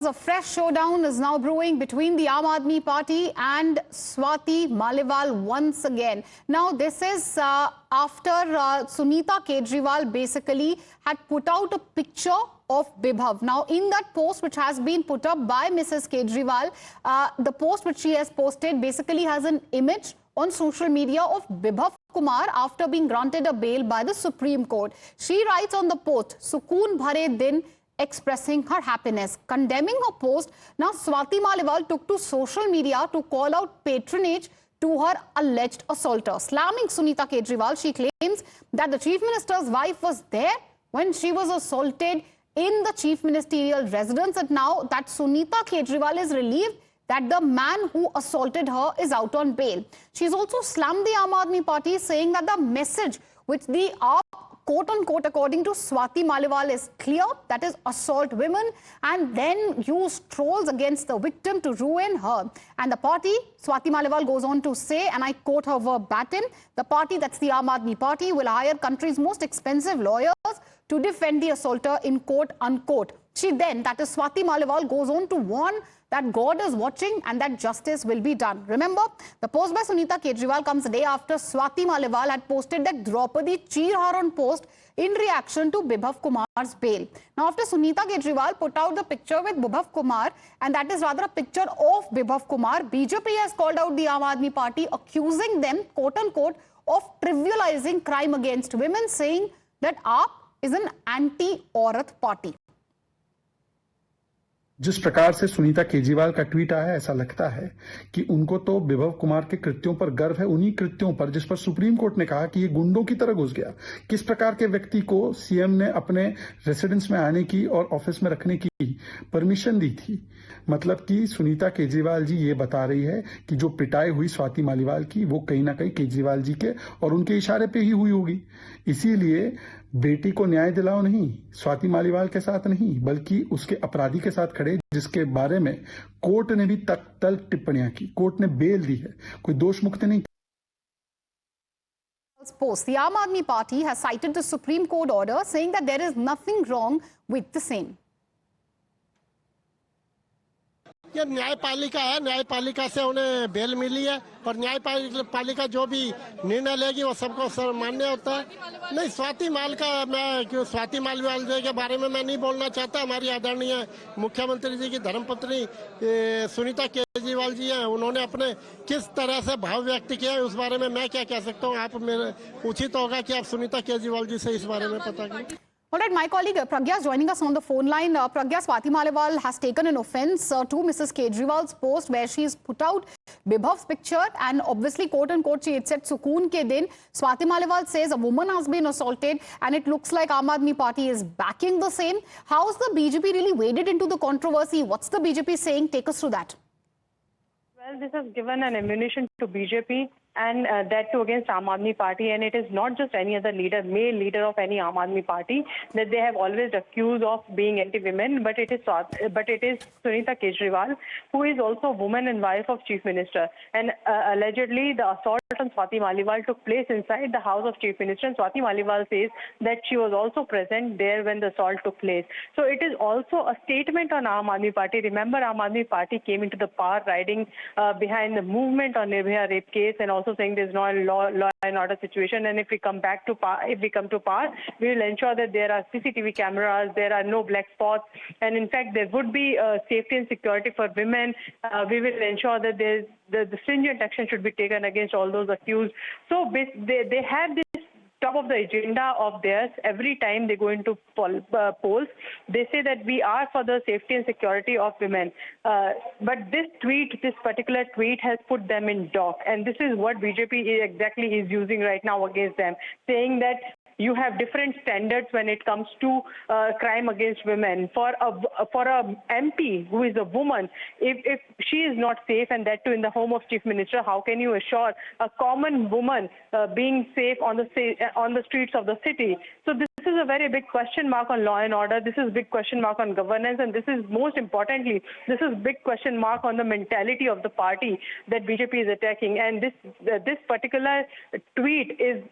A fresh showdown is now brewing between the Aam Aadmi Party and Swati Maliwal once again. Now, this is after Sunita Kejriwal basically had put out a picture of Bibhav. Now, in that post which has been put up by Mrs. Kejriwal, the post which she has posted basically has an image on social media of Bibhav Kumar after being granted a bail by the Supreme Court. She writes on the post, "Sukoon bhare din," expressing her happiness. Condemning her post, now Swati Maliwal took to social media to call out patronage to her alleged assaulter. Slamming Sunita Kejriwal, she claims that the Chief Minister's wife was there when she was assaulted in the Chief Ministerial residence, and now that Sunita Kejriwal is relieved that the man who assaulted her is out on bail. She's also slammed the Aam Aadmi Party, saying that the message which the quote-unquote, according to Swati Maliwal, is clear, that is assault women and then use trolls against the victim to ruin her. And the party, Swati Maliwal goes on to say, and I quote her verbatim, the party, that's the Aam Aadmi Party, will hire country's most expensive lawyers to defend the assaulter in court, unquote. She then, that is Swati Maliwal, goes on to warn that God is watching and that justice will be done. Remember, the post by Sunita Kejriwal comes a day after Swati Maliwal had posted that Draupadi cheer her on post in reaction to Bibhav Kumar's bail. Now, after Sunita Kejriwal put out the picture with Bibhav Kumar, and that is rather a picture of Bibhav Kumar, BJP has called out the Aam Aadmi Party, accusing them, quote-unquote, of trivializing crime against women, saying that AAP is an anti-औरत party. जिस प्रकार से सुनीता केजरीवाल का tweet आया, ऐसा लगता है कि उनको तो विभव कुमार के कृत्यों पर गर्व है, उन्हीं कृत्यों पर जिस पर सुप्रीम कोर्ट ने कहा कि ये गुंडों की तरह घुस गया। किस प्रकार के व्यक्ति को सीएम ने अपने रेसिडेंस में आने की और ऑफिस में रखने की परमिशन दी थी। मतलब कि सुनीता केजरीवाल जी ये बता रही है कि जो पिटाई हुई स्वाति मालीवाल की, वो कहीं ना कहीं केजरीवाल जी के और उनके इशारे पे ही हुई होगी। इसीलिए बेटी को न्याय दिलाओ नहीं, स्वाति मालीवाल के साथ नहीं, बल्कि उसके अपराधी के साथ खड़े, जिसके बारे में कोर्ट ने भी तल्ख टिप्पणियां की, कोर्ट ने बेल दी है, कोई दोष मुक्त नहीं। Post. The Aam Aadmi Party has cited the Supreme Court order, saying that there is nothing wrong with the same. ये न्यायपालिका है, न्यायपालिका से उन्हें बेल मिली है और न्यायपालिका जो भी निर्णय लेगी वो सबको मान्य होता है। नहीं, स्वाति मालीवाल जी के बारे में मैं नहीं बोलना चाहता। हमारी आदरणीय मुख्यमंत्री जी की धर्मपत्नी सुनीता केजरीवाल जी हैं, उन्होंने अपने किस तरह से भाव व्यक्त किया है उस बारे में मैं क्या कह सकता हूँ। आप मेरे उचित होगा कि आप सुनीता केजरीवाल जी से इस बारे में पता करें। All right, my colleague Pragya is joining us on the phone line. Pragya, Swati Maliwal has taken an offence to Mrs. Kejriwal's post where she's put out Bibhav's picture and obviously, quote-unquote, she had said Sukoon ke din. Swati Maliwal says a woman has been assaulted and it looks like Aam Aadmi Party is backing the same. How's the BJP really waded into the controversy? What's the BJP saying? Take us through that. Well, this has given an ammunition to BJP and that too against Aam Aadmi Party, and it is not just any other leader, male leader of any Aam Aadmi Party that they have always accused of being anti-women, but it is Sunita Kejriwal, who is also a woman and wife of Chief Minister, and allegedly the assault on Swati Maliwal took place inside the house of Chief Minister, and Swati Maliwal says that she was also present there when the assault took place. So it is also a statement on Aam Aadmi Party. Remember, Aam Aadmi Party came into the power riding behind the movement on Nirbhaya rape case and also saying there's no law and order situation, and if we come to power, we will ensure that there are CCTV cameras, there are no black spots, and in fact there would be safety and security for women. We will ensure that the stringent action should be taken against all those accused. So they have this top of the agenda of theirs. Every time they go into polls, they say that we are for the safety and security of women. But this particular tweet has put them in dock. And this is what BJP exactly is using right now against them, saying that you have different standards when it comes to crime against women. For a MP who is a woman, if she is not safe, and that too in the home of Chief Minister, how can you assure a common woman being safe on the streets of the city? So this is a very big question mark on law and order. This is big question mark on governance, and this is most importantly, this is big question mark on the mentality of the party that BJP is attacking. And this particular tweet is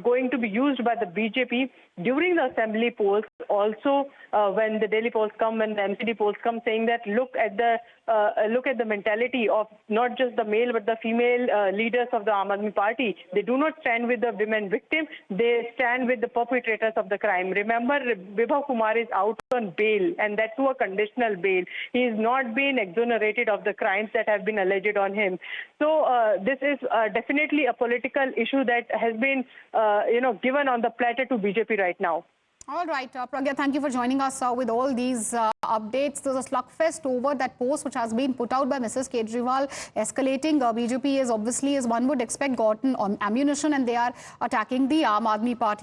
going to be used by the BJP during the assembly polls. Also, when the Delhi polls come, when the MCD polls come, saying that look at the mentality of not just the male but the female leaders of the Aam Aadmi Party. They do not stand with the women victim. They stand with the perpetrators of the crime. Remember, Vibhav Kumar is out on bail, and that too a conditional bail. He is not been exonerated of the crimes that have been alleged on him. So this is definitely a political issue that has been, given on the platter to BJP right now. All right, Pragya, thank you for joining us with all these updates. There's a slugfest over that post which has been put out by Mrs. Kejriwal, escalating. BJP is obviously, as one would expect, gotten on ammunition, and they are attacking the Aam Aadmi Party.